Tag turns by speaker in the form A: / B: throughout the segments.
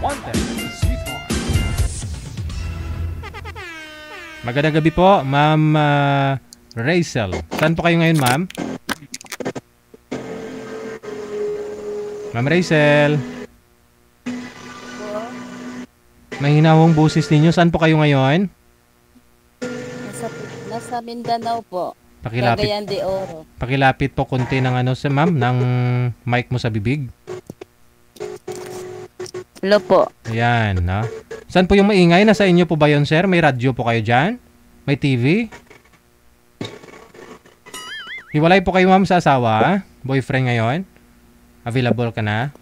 A: Wanted, sweetheart. Magandang gabi po, Ma'am Rachel. Saan po kayo ngayon, ma'am? Ma'am Rachel. Mahina hong busis ninyo. Saan po kayo ngayon?
B: Nasa Mindanao po.
A: Pakilapit.
B: Cagayan de Oro.
A: Pakilapit po konti ng ano sa ma'am, ng mic mo sa bibig.
B: Hello po.
A: Ayan, no? Saan po yung maingay? Nasa inyo po ba yun, sir? May radyo po kayo dyan? May TV? Hiwalay po kayo, ma'am, sa asawa? Boyfriend ngayon? Available ka na?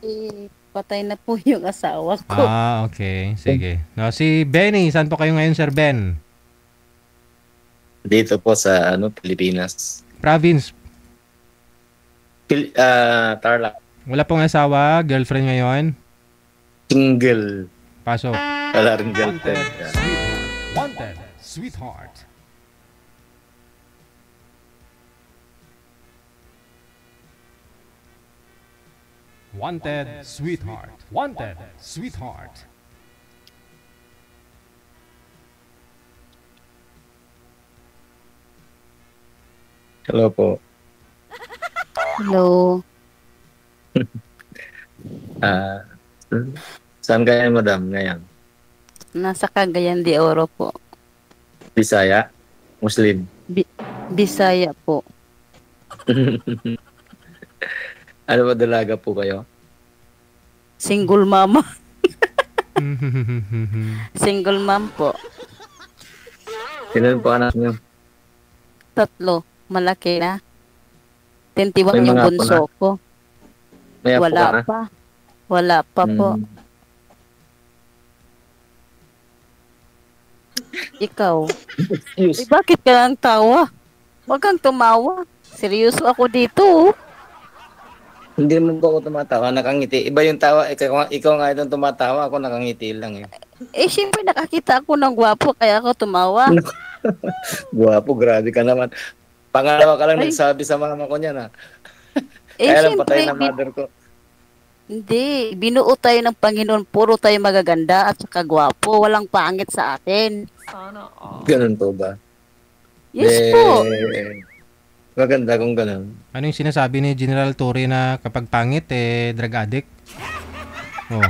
B: Patay na po yung asawa ko.
A: Ah, okay. Sige. No, si Benny, saan po kayo ngayon, Sir Ben?
C: Dito po sa Pilipinas.
A: Province.
C: Tarlac.
A: Wala pong asawa, girlfriend ngayon?
C: Single.
A: Pasok.
C: Wala rin girlfriend.
A: Wanted, sweetheart. Wanted, sweetheart. Wanted, sweetheart.
C: Hello po.
B: Hello.
C: Saan kayo, madam, ngayon?
B: Nasa Cagayan de Oro po.
C: Bisaya? Muslim?
B: Bisaya po.
C: Ano ba dalaga po kayo?
B: Single mama. Single mom po.
C: Sino po anak niyo?
B: 3. Malaki na. 21
C: May
B: yung
C: mga apo
B: bunso ko.
C: May apo ka
B: Wala
C: na?
B: pa. Wala pa po. Ikaw. Bakit ka ang tawa? Huwag kang tumawa. Seryoso ako dito.
C: Hindi naman po ako tumatawa, nakangiti. Iba yung tawa, ikaw nga itong tumatawa, ako nakangiti lang eh.
B: Siyempre nakakita ako ng gwapo kaya ako tumawa.
C: Guwapo, grabe ka naman. Pangalawa ka lang nagsabi sa mama ko niyan ha. Kaya lang patay na mother ko.
B: Hindi, binuo tayo ng Panginoon, puro tayo magaganda at saka gwapo, walang pangit sa atin.
C: Ganun po ba?
B: Yes po.
C: Maganda kung ganun.
A: Ano yung sinasabi ni General Torre na kapag pangit, drug addict? Oh.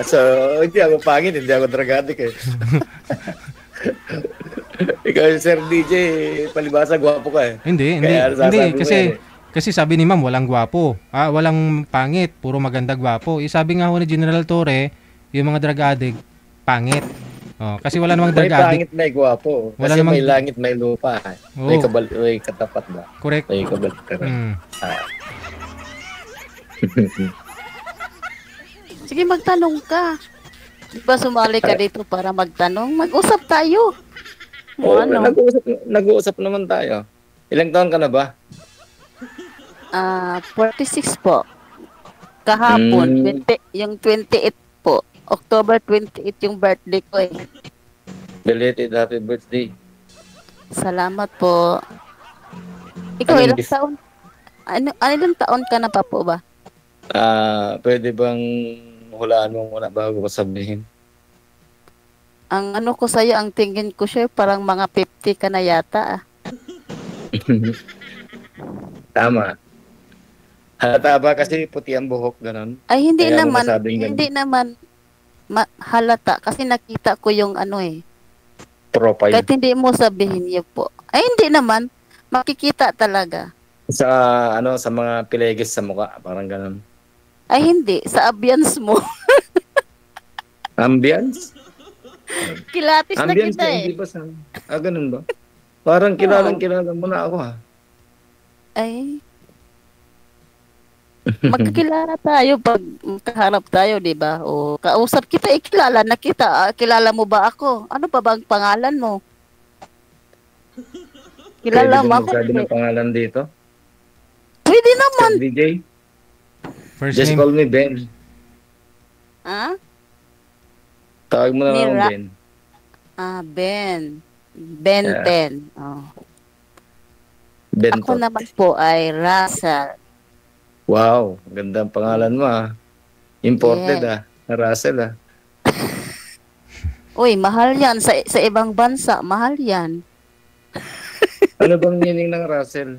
C: So, hindi ako pangit, hindi ako drug addict eh. Ikaw, Sir DJ, palibasa, gwapo ka eh.
A: Hindi, kasi sabi ni ma'am, walang gwapo. Walang pangit, puro maganda gwapo. Sabi nga ho ni General Torre, yung mga drug addict, pangit. Kasi wala namang drug addict.
C: May pangit, may gwapo.
A: Wala
C: Kasi
A: namang...
C: may langit, may lupa.
A: Oh.
C: May katapat ba?
A: Correct.
C: May kabalik ka rin.
B: Sige, magtanong ka. Di ba sumali ka dito para magtanong? Mag-usap tayo. Ano?
C: Nag-uusap naman tayo. Ilang taon ka na ba?
B: 46 po. Kahapon, 20, yung 28 po. October 28 yung birthday ko eh.
C: Belated happy birthday.
B: Salamat po. Ikaw, ilang taon? Ilang taon ka na pa po ba?
C: Pwede bang hulaan mo muna bago ko sabihin?
B: Ang ano ko sa'yo, ang tingin ko siya, parang mga 50 ka na yata.
C: Tama. Halata ba kasi puti ang buhok, ganun?
B: Ay, hindi
C: Kaya
B: naman.
C: Hindi
B: naman halata. Kasi nakita ko yung ano eh.
C: Profile.
B: Kahit hindi mo sabihin yun po. Ay, hindi naman. Makikita talaga.
C: Sa sa mga pilegis sa mukha, parang ganun.
B: Ay, hindi. Sa ambience mo.
C: Ambience?
B: Kilatis na
C: Ambience
B: kita eh.
C: Hindi ba sa... ganun ba? Parang kilala mo na ako ha.
B: Ay. Magkakilala tayo pag makaharap tayo, di ba? O kausap kita, kilala na kita. Kilala mo ba ako? Ano pa bang pangalan mo? Kilala mo ako?
C: Pwede ng pangalan dito?
B: Pwede naman.
C: Sir DJ?
A: First
C: Just
A: name?
C: call me Ben.
B: Ha?
C: Tawag mo na lang
B: Mira.
C: Ben.
B: Ben. Ben
C: Yeah.
B: 10. Oh.
C: Ben
B: Ako
C: po.
B: naman po ay Russell.
C: Wow, ganda ang pangalan mo ah. Imported
B: Yes.
C: na Russell
B: Uy, mahal yan. Sa ibang bansa, mahal yan.
C: Ano bang meaning ng Russell?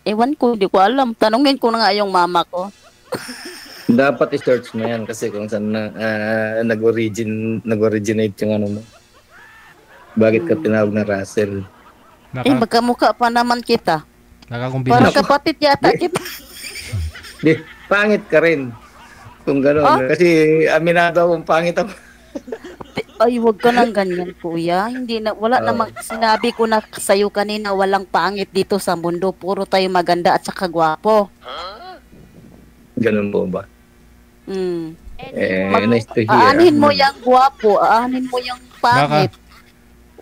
B: Ewan ko, hindi ko alam. Tanungin ko na nga yung mama ko.
C: Dapat i-search mo yan kasi kung saan nag-originate yung ano mo. Bakit ka tinawag na Russell?
B: Magkamukha pa naman kita. Parang
A: Nakakombinasyon.
B: kapatid yata kita.
C: Di, pangit ka rin. Kung gano'n. Kasi aminado akong pangit ako.
B: Ay, wag ka nang ganyan, kuya. Hindi na, wala namang, sinabi ko na sa'yo kanina, walang pangit dito sa mundo. Puro tayo maganda at saka gwapo.
C: Ganun po ba?
B: Mm.
C: Nice to hear.
B: Aanin mo yung gwapo, aanin mo yung pangit.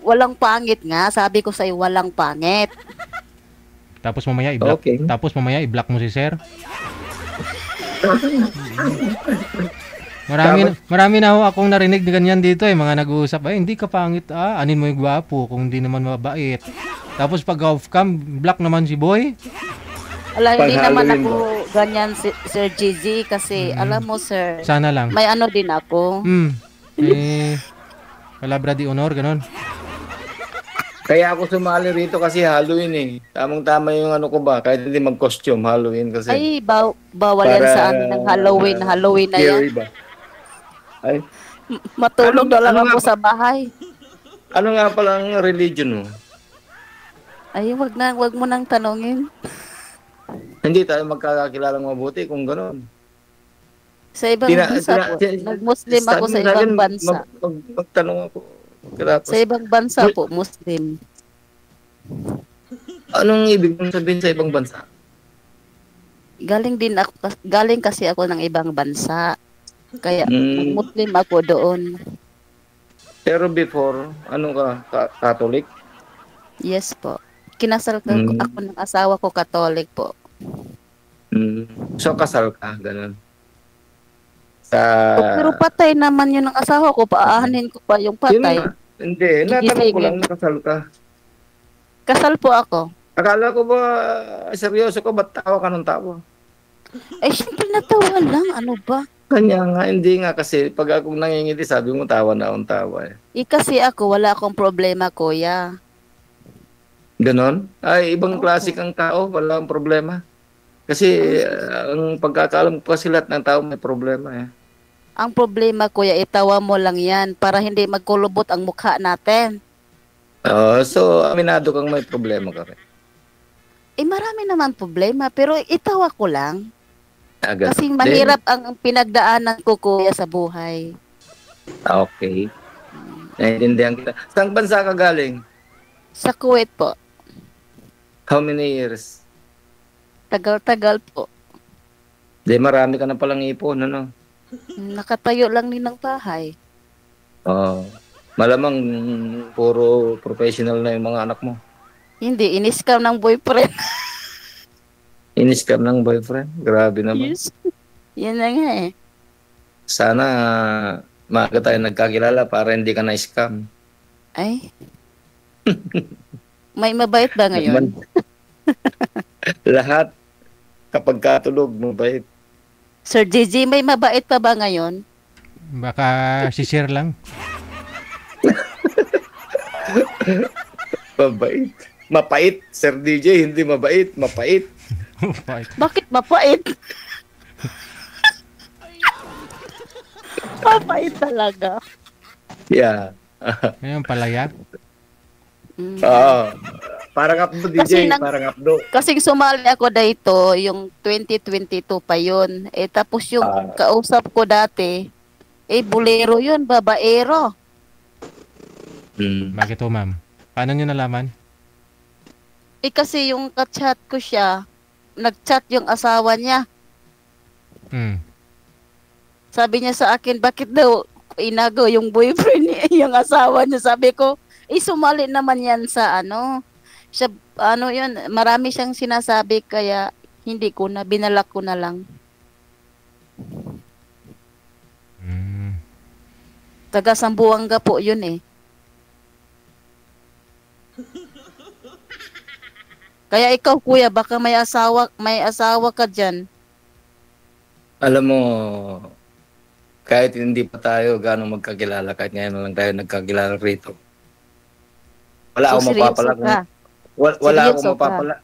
B: Walang pangit nga. Sabi ko sa'yo, walang pangit.
A: Tapos mamaya i-block.
C: Okay.
A: Tapos mamaya i-block mo si sir. Marami na ho akong narinig na ganyan dito mga nag-uusap. Ay, hindi ka pangit anin mo yung gwapo kung hindi naman mabait. Tapos pag off cam, block naman si boy.
B: Ala, hindi naman ako ganyan, Sir GZ, kasi alam mo, sir,
A: Sana lang.
B: may ano din ako.
A: Palabra di honor, ganon.
C: Kaya ako sumali rito kasi Halloween Tamang-tama yung ano ko ba, kahit hindi mag-costume, Halloween kasi.
B: Ay, bawal yan sa amin ng Halloween. Halloween na yan.
C: Ba? Ay,
B: Matulog na lang ako sa bahay.
C: ano nga palang religion mo?
B: Ay, wag mo nang tanongin.
C: Hindi tayo magkakakilalang mabuti kung gano'n.
B: Sa ibang bansa po. Nag-Muslim ako sa ibang bansa.
C: Magtanong ako.
B: Sa ibang bansa po, Muslim.
C: Anong ibig mong sabihin sa ibang bansa?
B: Galing kasi ako ng ibang bansa. Kaya Muslim ako doon.
C: Pero before, ano ka? Catholic?
B: Yes po. Kinasal ko ako ng asawa ko, Catholic po.
C: So kasal ka, ganun.
B: Pero patay naman yun ng asawa ko. Paahanin ko pa yung patay.
C: Hindi, natanong ko lang, nakasal ka.
B: Kasal po ako.
C: Akala ko ba, seryoso ko, ba't tawa ka ng tawa?
B: Eh, syempre natawa lang. Ano ba?
C: Kanya nga, hindi nga kasi pag akong nangingiti, sabi mo tawa na akong tawa
B: Kasi ako, wala akong problema, kuya.
C: Ganon? Ay, ibang klase kang tao, wala akong problema. Kasi ang pagkakaalam ko kasi lahat ng tao may problema
B: Ang problema, kuya, itawa mo lang yan para hindi magkulubot ang mukha natin.
C: So, aminado kang may problema ka rin.
B: Marami naman problema, pero itawa ko lang.
C: Agad.
B: Kasi mahirap ang pinagdaanan ko, kuya, sa buhay.
C: Okay. Naiintindihan kita. Saan bansa ka galing?
B: Sa Kuwait po.
C: How many years?
B: Tagal-tagal po.
C: Marami ka na palang ipon, ano?
B: Nakatayo lang din ng bahay.
C: Malamang puro professional na yung mga anak mo.
B: Hindi, in-scam ng boyfriend.
C: In-scam ng boyfriend? Grabe naman.
B: Yes. Yan na nga
C: Sana maaga tayo nagkakilala para hindi ka na-scam.
B: Ay. May mabait ba ngayon?
C: Lahat. Kapag katulog, mabait.
B: Sir JJ, may mabait pa ba ngayon?
A: Baka si-share lang.
C: Mabait. Mapait. Sir DJ, hindi mabait. Mapait.
B: Bakit mapait? Mapait talaga.
C: Yeah.
A: Ngayon palaya.
C: Parang updo DJ, parang updo.
B: Kasi sumali ako dito, yung 2022 pa yun. Tapos yung kausap ko dati, bolero yun, babaero.
A: Bakit ho, ma'am? Paano nyo nalaman?
B: Kasi yung ka-chat ko siya, nag-chat yung asawa niya. Sabi niya sa akin, bakit daw inago yung boyfriend niya, yung asawa niya? Sabi ko, sumali naman yan sa siya, yun, marami siyang sinasabi, kaya hindi ko na, binalak ko na lang. Taga Sambuanga po yun Kaya ikaw, kuya, baka may asawa ka dyan.
C: Alam mo, kahit hindi pa tayo gano'ng magkakilala, kahit ngayon na lang tayo nagkakilala rito, wala
B: So,
C: akong
B: seryoso
C: mapapala
B: ka.
C: wala akong
B: Seryoso ka.
C: mapapala.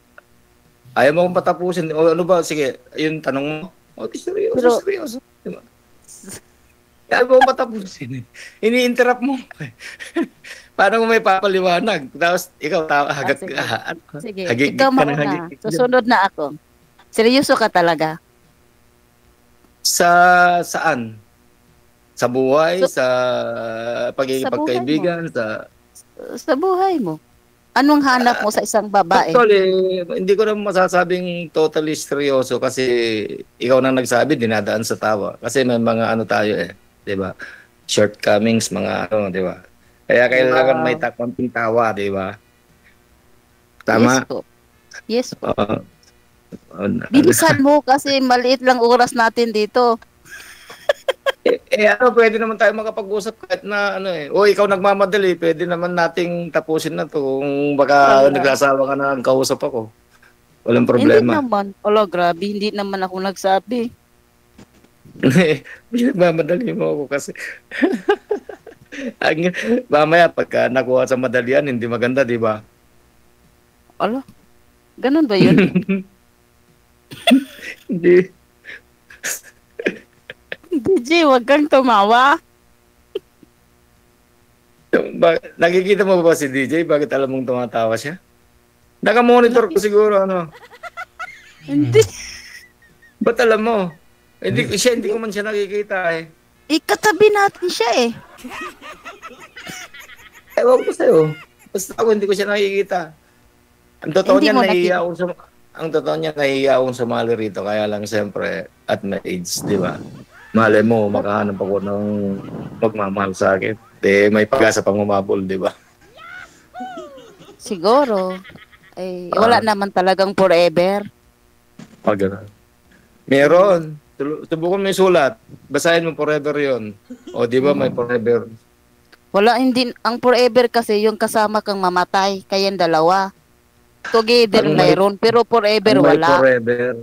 C: Ayaw mo akong patapusin. O ano ba? Sige, yung tanong mo. O, di seryoso,
B: Pero,
C: seryoso. Diba? Ayaw mo akong patapusin. Ini-interrupt mo. Paano mo may papaliwanag? Tapos, ikaw, hagat
B: sige.
C: ka.
B: Sige,
C: Hagigik
B: ikaw
C: ka ng
B: mauna.
C: hagigik.
B: Susunod na ako. Seryoso ka talaga.
C: Saan? Sa buhay,
B: So,
C: sa
B: sa buhay mo.
C: pagkikipagkaibigan, sa...
B: Sa buhay mo. Anong hanap mo sa isang babae?
C: Actually, hindi ko naman masasabing totally seryoso kasi ikaw nang nagsabi, dinadaan sa tawa. Kasi may mga ano tayo eh, di ba? Shortcomings, mga ano, di ba? Kaya kailangan may
B: Wow.
C: konting tawa, di ba?
B: Yes
C: Tama?
B: po. Yes po.
C: Oo.
B: Bilisan mo kasi maliit lang oras natin dito.
C: Ano, pwede naman tayo makapag-usap kahit na ano eh. O ikaw nagmamadali, pwede naman nating tapusin na to kung baka
B: Wala.
C: nagsasawa ka na kausap ako. Walang
B: Hindi
C: problema.
B: naman. Ala, grabe. Hindi naman ako nagsabi.
C: Nagmamadali mo ako kasi. Mamaya pagka nakuha sa madalian, hindi maganda, di ba?
B: Ala, ganun ba yun?
C: Hindi.
B: DJ, wag kang tumawa.
C: Nakikita mo ba si DJ? Bakit alam mong tumatawa siya? Naka-monitor ko siguro, ano.
B: Hindi.
C: Ba't alam mo? Hindi ko man siya nakikita eh.
B: Ikatabi natin siya eh.
C: Ewan ko sa'yo. Basta ako hindi ko siya nakikita. Ang totoo
B: Hindi
C: niya,
B: mo
C: nahihiya akong ang totoo niya, nahihiya akong sumali rito. Kaya lang siyempre, at my age, di ba? Malay mo, makahanap ako ng magmamahal sa akin. May pag-asa pang umabol, di ba?
B: Siguro. Eh, wala naman talagang forever.
C: Pag gano'n. Meron. Subukan mo yung sulat. Basahin mo forever yon. O, di ba may forever?
B: Wala, hindi. Ang forever kasi yung kasama kang mamatay. Kayang dalawa. Together
C: Ang may-
B: mayroon, pero forever
C: Ang may
B: wala.
C: forever.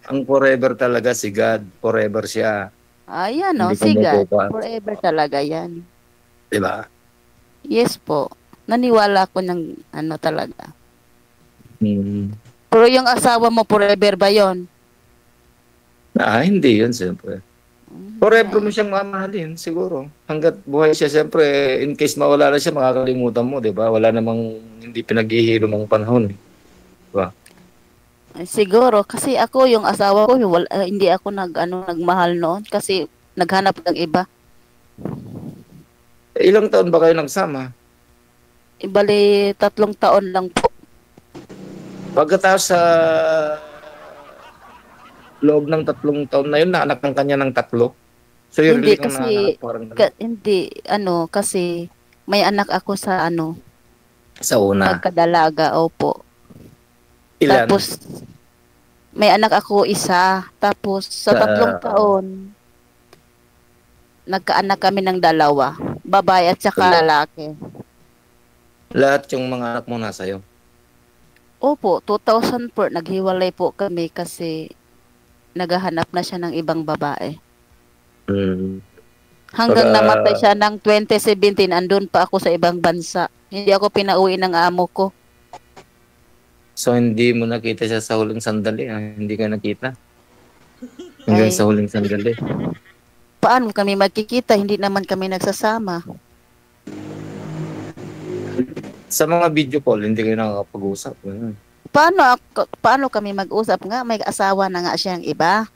C: Ang forever talaga si God. Forever siya.
B: Ayan o,
C: Hindi ka
B: siga.
C: mabubukas.
B: Forever talaga yan.
C: Di ba?
B: Yes po. Naniwala ko ng ano talaga.
C: Hmm.
B: Pero yung asawa mo, forever ba yon?
C: Hindi yun, siyempre. Forever mo siyang mamahalin, siguro. Hanggat buhay siya, siyempre, in case mawala na siya, makakalimutan mo, di ba? Wala namang hindi pinaghihiro ng panahon. Di ba?
B: Siguro, kasi ako, yung asawa ko, hindi ako nagmahal noon kasi naghanap ng iba.
C: Ilang taon ba kayo nagsama?
B: Bali, 3 taon lang po.
C: Pagkatapos sa loob ng 3 taon na yun, naanak ng kanya ng 3. So, yun,
B: Hindi
C: really kang
B: kasi,
C: naanak, parang
B: hindi, kasi may anak ako sa
C: sa una.
B: pagkadalaga, opo.
C: Ilan?
B: Tapos, may anak ako isa. Tapos, sa 3 taon, nagkaanak kami ng 2. Babae at saka lalaki.
C: Lahat yung mga anak mo nasa iyo.
B: Opo, 2004, naghiwalay po kami kasi naghahanap na siya ng ibang babae. Hanggang namatay siya ng 2017, andun pa ako sa ibang bansa. Hindi ako pinauwi ng amo ko.
C: So, hindi mo nakita siya sa huling sandali. Hindi ka nakita? Hanggang sa huling sandali.
B: Paano kami magkikita? Hindi naman kami nagsasama.
C: Sa mga video call, hindi kayo nakakapag-usap.
B: Paano kami mag-usap nga? May asawa na nga siyang iba.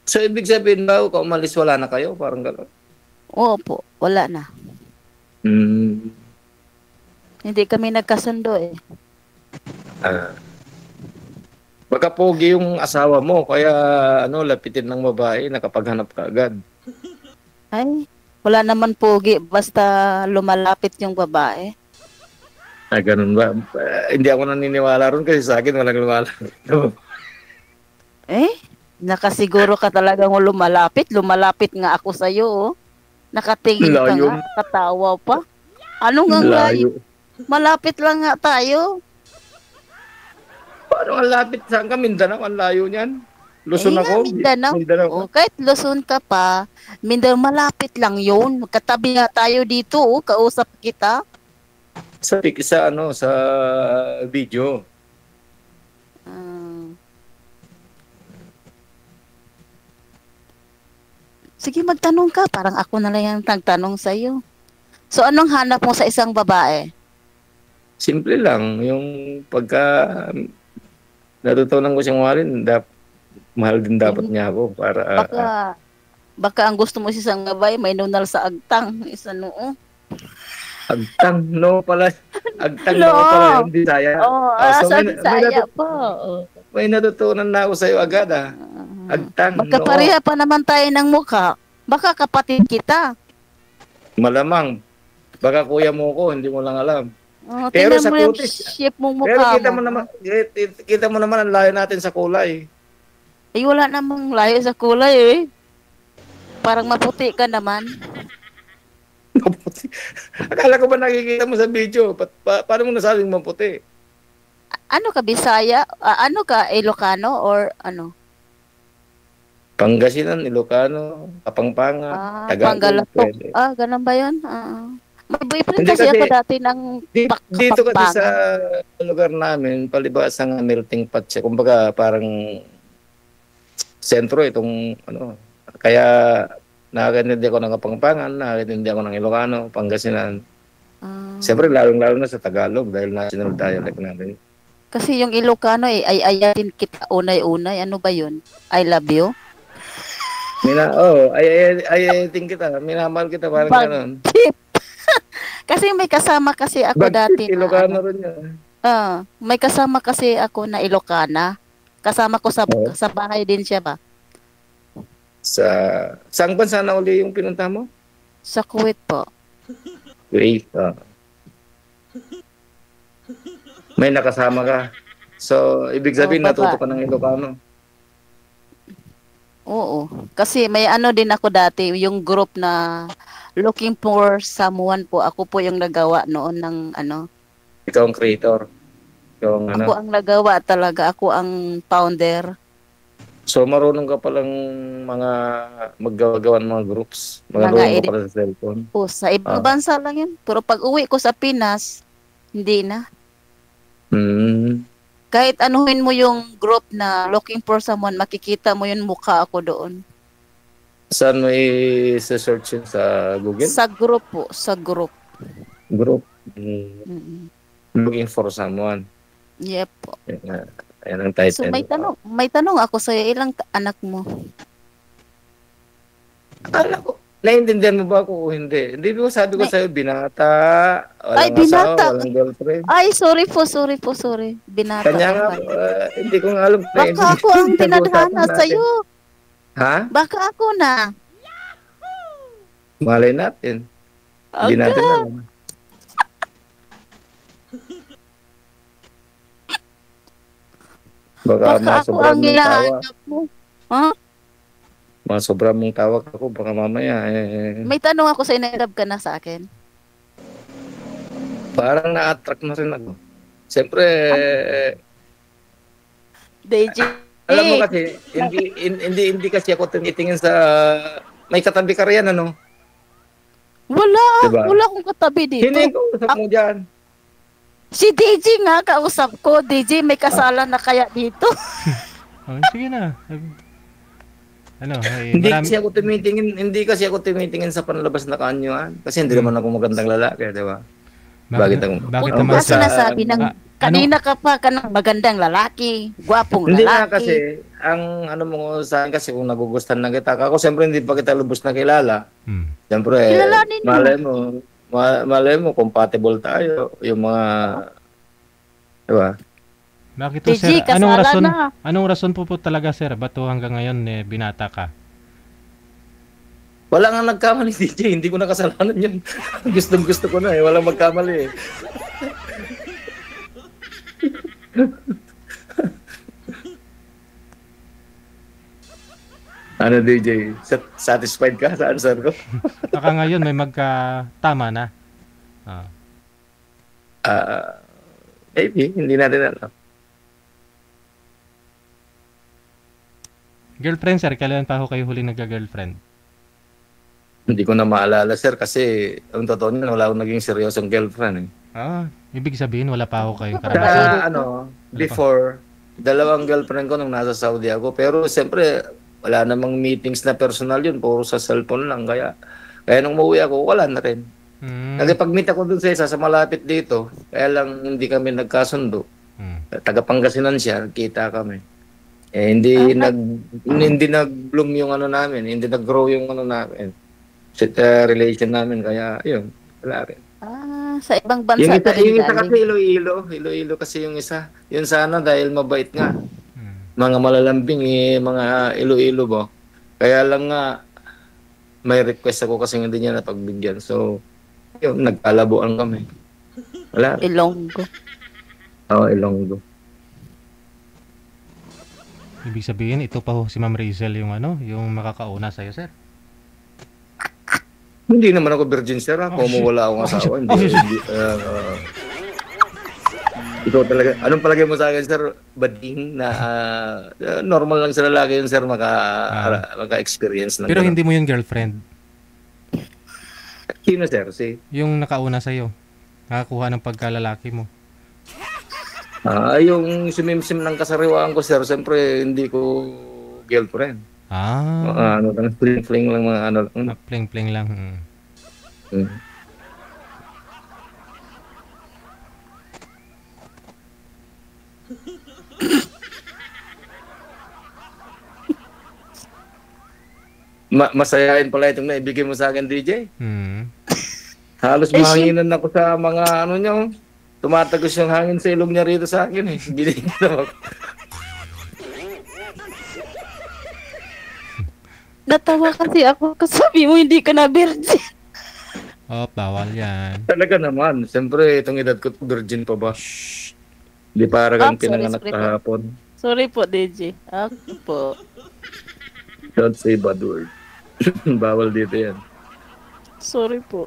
C: So, ibig sabihin ba, kung umalis, wala na kayo? Parang gano'n.
B: Opo, wala na. Hindi kami nagkasundo eh.
C: Baka pogi yung asawa mo, kaya lapitin ng babae, nakapaghanap ka agad.
B: Ay, wala naman pogi, basta lumalapit yung babae.
C: Ganun ba? Hindi ako naniniwala ron kasi sa akin walang lumalapit.
B: Nakasiguro ka talagang lumalapit. Lumalapit nga ako sa'yo, oh. Nakatingin ka
C: Layo.
B: nga, katawa pa. Ano nga layo? Malapit lang nga tayo.
C: Paano ang lapit? Saan ka? Mindanao? Ang layo niyan. Luzon ako.
B: Mindanao.
C: Mindanao.
B: O, kahit Luzon ka pa, Mindanao, malapit lang yun. Katabi nga tayo dito, kausap kita.
C: Sa video.
B: Ah. Sige, magtanong ka. Parang ako na lang yung nagtanong sa'yo. So, anong hanap mo sa isang babae?
C: Simple lang. Yung pagka natutunan ko siyang mahalin, mahal din dapat niya ako para
B: Baka ang gusto mo sa isang babae, may nunal sa agtang. Isa noo.
C: agtang no pala. Agtang
B: No.
C: no pala. Hindi saya.
B: Oo,
C: So,
B: sa Bisaya po.
C: may natutunan na ako sa'yo agad Agtang no.
B: Magkapareha pa naman tayo ng mukha. Baka kapatid kita.
C: Malamang. Baka kuya mo ko, hindi mo lang alam.
B: Oh,
C: Pero
B: tingnan
C: sa
B: mo yung
C: kutis,
B: shape mong
C: Pero
B: mukha
C: kita mo naman ang layo natin sa kulay.
B: Eh, wala namang layo sa kulay eh. Parang maputi ka naman.
C: Maputi. Akala ko ba nakikita mo sa video? Paano mo nasabing maputi?
B: Ano ka, Bisaya? Ano ka, Ilocano or ano?
C: Pangasinan, Ilocano, Kapampangan, Tagalog.
B: Panggalapok.
C: Pwede.
B: Ganun ba yun? May boyfriend
C: Hindi
B: kasi
C: kasi-
B: ako dati ng
C: Dito kasi sa
B: Kapampangan.
C: lugar namin, palibas ang melting pot siya. Kumbaga parang sentro itong kaya nakakintindi ako ng Kapampangan, nakakintindi ako ng Ilocano, Pangasinan.
B: Ah,
C: Siyempre lalong-lalo na sa Tagalog dahil national dialect natin.
B: kasi yung Ilocano ay ayatin kita unay-unay. Ano ba yun? I love you?
C: Ayayating kita, minamahal kita, parang
B: Bag-
C: gano'n.
B: Tip. Kasi may kasama kasi ako dati
C: Bagtip,
B: na
C: Ilocano rin yun.
B: may kasama kasi ako na Ilocana. Kasama ko
C: Oo.
B: sa bahay din siya ba?
C: Saang bansa na uli yung pinunta mo?
B: Sa Kuwait po.
C: Wait. May nakasama ka. So, ibig sabihin
B: baba.
C: natuto ka ng Ilocano.
B: Oo. Kasi may ano din ako dati, yung group na Looking for Someone po. Ako po yung nagawa noon ng ano.
C: Ikaw ang creator. Ikaw ang
B: Ako ang nagawa talaga. Ako ang founder.
C: So, marunong ka palang mga maggawa-gawa ng mga groups.
B: Mga
C: Marunong
B: edit.
C: ka pala sa cellphone.
B: Po, sa ibang bansa lang yun. Pero pag uwi ko sa Pinas, hindi na. Kahit anuhin mo yung group na Looking for Someone, makikita mo yung mukha ako doon.
C: Saan mo i-search yun sa Google?
B: Sa group po, sa group.
C: Group.
B: Mm-mm.
C: Looking for someone.
B: Yep po.
C: Ayan ang title.
B: So may tanong ako sa ilang anak mo?
C: Akala ko, naiintindihan mo ba ako o hindi? Hindi ba sabi ko sa'yo, binata,
B: Ay,
C: walang
B: binata.
C: asawa, walang girlfriend.
B: Ay, sorry po. Binata.
C: Kanya nga,
B: ako.
C: hindi ko nga alam.
B: Baka ako ang tinadhana sa'yo.
C: Ha?
B: Baka ako na.
C: Malay natin. Hindi
B: Okay.
C: natin alam. Baka
B: Baka ako
C: masobra
B: ang
C: mong tawa.
B: hinahanap mo. Ha?
C: Masobra mong tawag ako. Baka mamaya
B: May tanong ako sa inilab ka na sa akin.
C: parang na-attract na rin ako. Siyempre,
B: DJ.
C: alam mo kasi, hindi kasi ako tinitingin sa may katabi ka riyan, ano?
B: Wala.
C: Diba?
B: Wala akong katabi dito.
C: Sino yung kausap mo dyan?
B: Si DJ nga kausap ko. DJ, may kasalan na kaya dito.
A: Sige na.
C: Hindi kasi ako tumitingin sa panlabas na kaanyuan. Kasi hindi naman ako magandang lalaki, di ba? Bakit
A: Bakit
B: Ano
A: naman
B: ba sinasabi ng kanina ka pa ka ng magandang lalaki, gwapong
C: Hindi na
B: lalaki.
C: kasi, ang ano mo sa akin kasi kung nagugustuhan na kita, ako siyempre hindi pa kita lubos na kilala. Siyempre,
B: Kilalanin mo.
C: malay mo, compatible tayo. Yung mga, di ba?
A: Bakit to,
B: DJ,
A: sir?
B: kasala na.
A: Anong rason po talaga, sir? Ba't to hanggang ngayon binata ka?
C: Wala nga nagkamali, DJ. Hindi ko na kasalanan yun. Gusto ko na eh. Walang magkamali eh. Ano, DJ? Satisfied ka sa answer ko?
A: Baka ngayon may magkatama na.
C: Maybe. Hindi natin alam.
A: Girlfriend, sir, kailan pa ako kayo huling nagka-girlfriend?
C: Hindi ko na maalala, sir, kasi ang totoo niyan, wala akong naging seryosong girlfriend eh.
A: Ibig sabihin, wala pa ako kayong
C: Sa
A: karanasan.
C: before, dalawang girlfriend ko nung nasa Saudi ako. Pero siyempre, wala namang meetings na personal yun. Puro sa cellphone lang. Kaya nung umuwi ako, wala na rin.
A: Hmm.
C: Kasi pag-meet ako dun sa isa, sa malapit dito, kaya lang hindi kami nagkasundo.
A: Hmm.
C: Taga Pangasinan siya, kita kami. Hindi nag-bloom yung ano namin, hindi nag-grow yung ano namin. Relation namin, kaya yun, wala rin.
B: Sa ibang bansa ka rin
C: Yung isa kasi
B: galing.
C: Iloilo kasi yung isa. Yun sana dahil mabait nga.
A: Hmm.
C: Mga malalambing mga Iloilo ba. Kaya lang nga, may request ako kasi hindi niya napagbigyan. So, yun, nagkalabuan kami. Wala.
B: Ilonggo.
C: Ilonggo.
A: Ibig sabihin, ito pa ho si Ma'am Rizel yung yung makakauna sa'yo, sir.
C: Hindi naman ako virgin, sir. Kung wala akong asawa, hindi. Ikaw talaga. Anong palagay mo sa akin, sir? Bading na normal lang sa lalaki yun, sir, maka-experience ng
A: Pero
C: ganun.
A: hindi mo yung girlfriend.
C: Sino, sir?
A: Yung nakauna sa'yo. Nakakuha ng pagkalalaki mo.
C: Yung sumimsim ng kasariwaan ko, sir, siyempre hindi ko girlfriend. Fling-fling lang mga ano lang.
A: Pling-pling lang.
C: Hmm. Masayahin pala itong naibigay mo sa akin, DJ. Halos mahanginan ako sa mga ano niyo. Tumatagos yung hangin sa ilong niya rito sa akin eh. Binigyan ako.
B: Natawa kasi ako kasabi mo hindi ka na virgin.
A: Bawal yan.
C: Talaga naman. Siyempre, itong edad ko, virgin pa ba? Hindi para kang pinanganak kahapon.
B: Sorry po, DJ. Ako po.
C: Don't say bad word. Bawal dito yan.
B: Sorry po.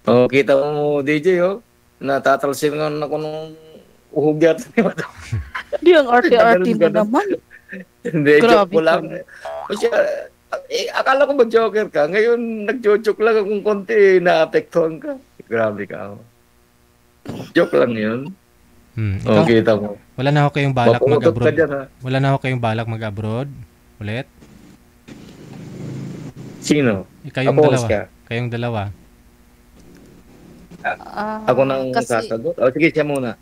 C: Kita mo, DJ, natatalsin nga ako nung uhugyat.
B: Di ang arte-arte mo naman.
C: Hindi, joke ko lang. Akala ko ba joker ka? Ngayon, nag-joke lang akong konti, naapektuhan ka. Grabe ka. Joke lang yun.
A: Ikaw,
C: kita mo.
A: Wala na ako kayong balak mag-abroad.
C: Dyan,
A: wala na ako kayong balak mag-abroad ulit?
C: Sino?
A: Kayong dalawa. Kayong dalawa.
C: Ako nang sasagot? Sige, siya muna.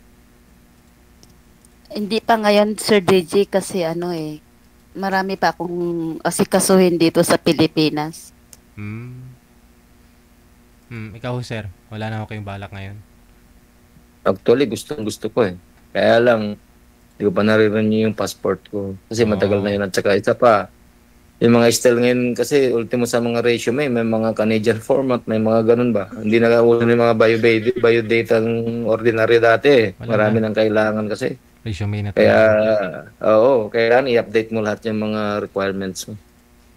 B: Hindi pa ngayon, Sir DJ, kasi marami pa akong asikasuhin dito sa Pilipinas.
A: Ikaw, sir, wala na ako kayong balak ngayon.
C: Actually, gusto ko eh. Kaya lang, hindi ko pa nare-renew yung passport ko. Kasi matagal na yun. At saka isa pa, yung mga style ngayon kasi, ultimo sa mga resume, may mga Canadian format, may mga ganun ba? Hindi na kauso yung mga biodata ng ordinary dati eh. Marami nang kailangan kasi.
A: Resume na
C: kaya, kailangan i-update mo lahat yung mga requirements mo.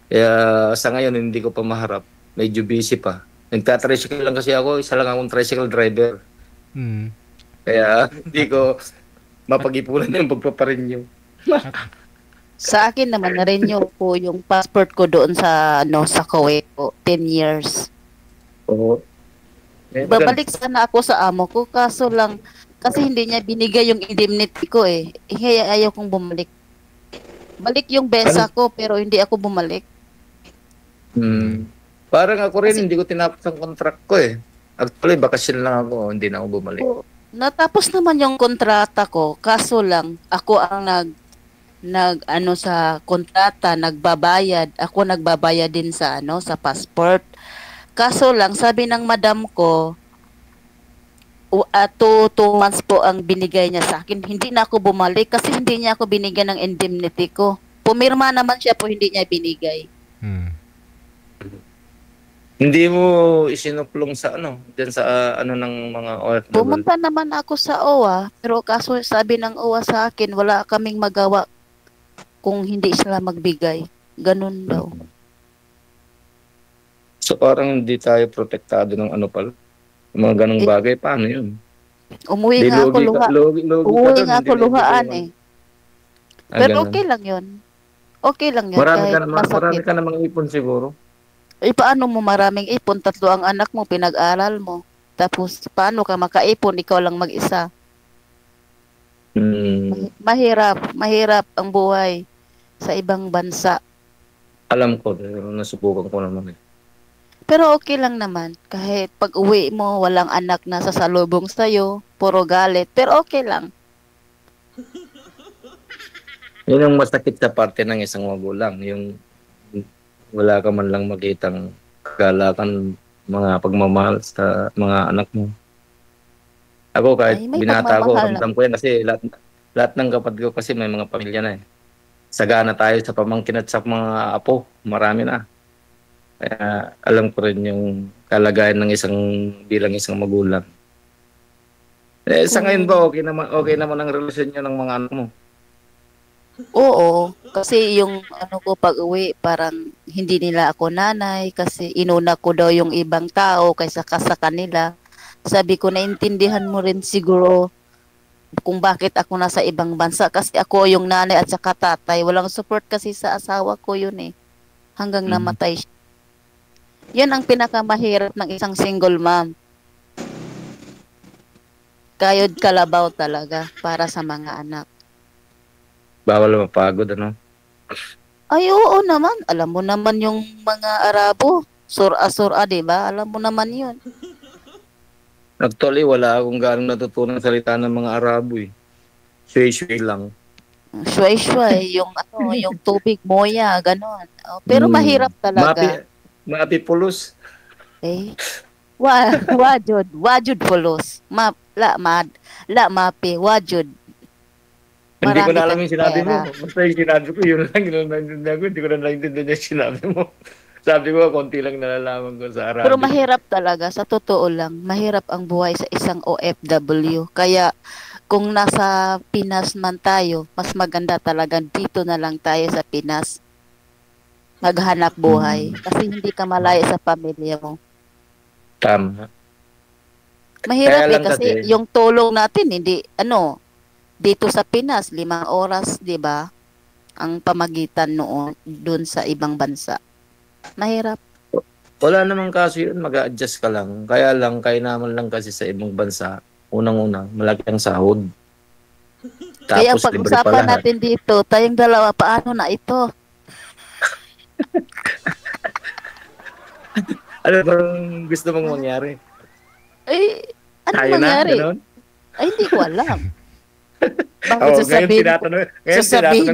C: Kaya sa ngayon, hindi ko pa maharap. Medyo busy pa. Nagtatricycle lang kasi ako, isa lang akong tricycle driver. Kaya hindi ko mapag-ipunan yung pagpaparenew.
B: Sa akin naman, na-renew po yung passport ko doon sa sa Kuwait po, 10 years.
C: Oo.
B: Babalik sana ako sa amo ko, kaso lang, kasi hindi niya binigay yung indemnity ko eh. Kaya ayaw kong bumalik. Balik yung besa ko, pero hindi ako bumalik.
C: Parang ako rin, hindi ko tinapos ang contract ko eh. Actually, bakasyon lang ako, hindi na ako bumalik.
B: Natapos naman yung kontrata ko, kaso lang, ako ang sa kontrata, nagbabayad. Ako nagbabayad din sa sa passport. Kaso lang, sabi ng madam ko, 2 months po ang binigay niya sa akin. Hindi na ako bumalik kasi hindi niya ako binigyan ng indemnity ko. Pumirma naman siya po, hindi niya binigay.
C: Hindi mo isinuplong sa diyan sa ng mga OFW?
B: Pumunta naman ako sa OWA, pero kaso sabi ng OWA sa akin, wala kaming magawa kung hindi sila magbigay. Ganun daw.
C: So parang hindi tayo protektado ng pala. Mga ganong bagay, paano yun?
B: Umuwi
C: Di
B: nga ako luha.
C: lugi ka
B: Umuwi
C: doon,
B: nga
C: hindi
B: ako luhaan
C: naman.
B: eh. Pero
C: Ganun.
B: okay lang yun. Okay lang yun kahit
C: Marami
B: masakit.
C: ka namang ipon siguro.
B: Eh, paano mo maraming ipon? 3 ang anak mo, pinag-aral mo. Tapos, paano ka makaipon? Ikaw lang mag-isa.
C: Hmm,
B: Mahirap ang buhay sa ibang bansa.
C: alam ko, nasubukan ko naman eh.
B: Pero okay lang naman. Kahit pag uwi mo, walang anak na sasalubong sa'yo, puro galit. Pero okay lang.
C: Yun ang masakit sa parte ng isang magulang, yung wala ka man lang makitang kagalakan, mga pagmamahal sa mga anak mo. Ako kahit
B: Ay, may
C: binata ko,
B: pagmamahal.
C: ramdam ko yan kasi lahat ng kapatid ko kasi may mga pamilya na eh. Sagana tayo sa pamangkin at sa mga apo, marami na. Kaya alam ko rin yung kalagayan ng bilang isang magulang. Eh, sa ngayon ba okay naman ang relasyon niyo ng mga anak mo?
B: Oo, kasi yung ano ko pag-uwi, parang hindi nila ako nanay kasi inuna ko daw yung ibang tao kaysa sa kanila. Sabi ko, naintindihan mo rin siguro kung bakit ako nasa ibang bansa kasi ako yung nanay at saka tatay. Walang support kasi sa asawa ko yun eh. Hanggang
C: Mm.
B: namatay siya. Yan ang pinakamahirap ng isang single mom. Kayod kalabaw talaga para sa mga anak.
C: Bawal mapagod, ano?
B: Ay, oo naman. Alam mo naman yung mga Arabo. Sura-sura, di ba? Alam mo naman yun.
C: Actually, wala akong ganong natutunan salita ng mga Arabo eh. Shui-shui lang.
B: Shuay-shuay, yung ano, yung tubig moya, ganon. Oh, pero mahirap talaga.
C: Mapi pulos.
B: Eh, wajud pulos. La mapi, wajud.
C: Hindi ko
B: Marami
C: na alam
B: kang
C: yung sinabi mo.
B: pera.
C: Basta yung sinabi ko, yun lang naintindihan ko. Hindi ko na naintindihan yung sinabi mo. Sabi ko, konti lang nalalaman ko sa Arabic.
B: Pero mahirap talaga, sa totoo lang, mahirap ang buhay sa isang OFW. Kaya kung nasa Pinas man tayo, mas maganda talaga dito na lang tayo sa Pinas. Maghanap buhay. Kasi hindi ka malaya sa pamilya mo.
C: Tama.
B: Mahirap
C: Kaya
B: eh,
C: lang
B: kasi
C: kasi-
B: yung tulong natin, hindi, dito sa Pinas, 5 oras, di ba? Ang pamagitan noon, dun sa ibang bansa. Mahirap.
C: Wala namang kaso yun, mag-a-adjust ka lang. Kaya lang, kaya naman lang kasi sa ibang bansa, unang-una, malaki ang sahod.
B: Kaya ang
C: Tapos libre pa
B: pag-usapan
C: lahat.
B: natin dito, tayong dalawa, paano na ito?
C: Ano bang gusto mong mangyari?
B: Eh, ano
C: Tayo na,
B: mangyari?
C: gano'n?
B: Ay, hindi ko alam. Bakit
C: Oh,
B: sasabihin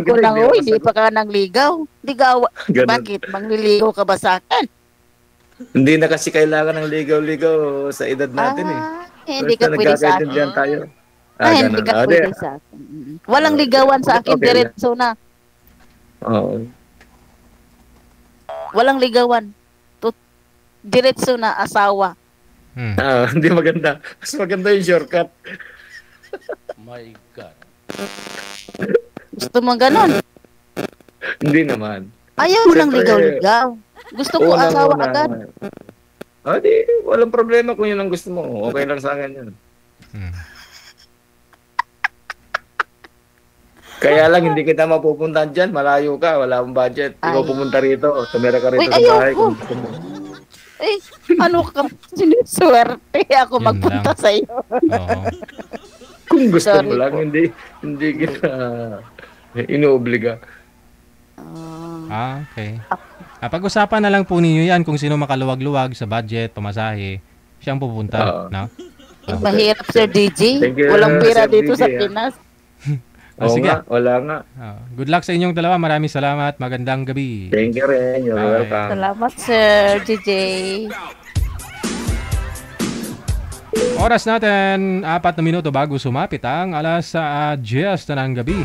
B: ko lang,
C: hindi
B: oh,
C: ako
B: hindi pa ka nang ligaw. Ligaw.
C: Ganun.
B: Bakit? Mangliligaw ka ba sa akin?
C: Hindi na kasi kailangan ng ligaw-ligaw sa edad natin eh.
B: Hindi ka
C: Basta
B: pwede sa akin.
C: nagkakaintindihan tayo.
B: Hindi
C: Ganun.
B: ka
C: Oh,
B: pwede sa akin. Walang ligawan sa akin,
C: Okay lang.
B: diretso na.
C: Oo.
B: Walang ligawan. Diretso na, asawa.
C: Hindi maganda. Mas maganda yung shortcut.
D: My God.
B: Gusto mo ganon?
C: Hindi naman.
B: Ayaw mo ng
C: Siyempre,
B: ligaw-ligaw. Gusto ko asawa agad.
C: Di, walang problema kung yun ang gusto mo. Okay lang sa akin yun. Kaya lang, hindi kita mapupuntahan dyan. Malayo ka, wala akong budget. Ikaw
B: Ay.
C: pumunta rito. Tumira ka rito
B: Uy,
C: sa bahay.
B: ayoko.
C: Kung gusto mo.
B: Eh, ano ka? Siniswerte ako
A: Yun
B: magpunta
A: lang.
B: sa iyo.
A: Oo.
C: Kung gusto
B: Sorry
C: mo lang,
B: po.
C: hindi kita inuobliga.
A: Okay. Pag-usapan na lang po ninyo yan kung sino makaluwag-luwag sa budget, pamasahe. Siya ang pupunta.
C: Oo.
A: No?
B: Eh, mahirap, Sir DJ.
C: Thank you,
B: Walang pera
C: Sir
B: dito
C: DJ,
B: sa
C: ah.
B: Pinas.
C: Oo
A: Sige.
C: nga, wala nga.
A: Good luck sa inyong dalawa. Maraming salamat. Magandang gabi.
C: Thank you rin. You're
A: Bye.
C: welcome.
B: Salamat, Sir DJ.
A: Oras natin, 4 na minuto bago sumapit ang alas 10 na ng gabi.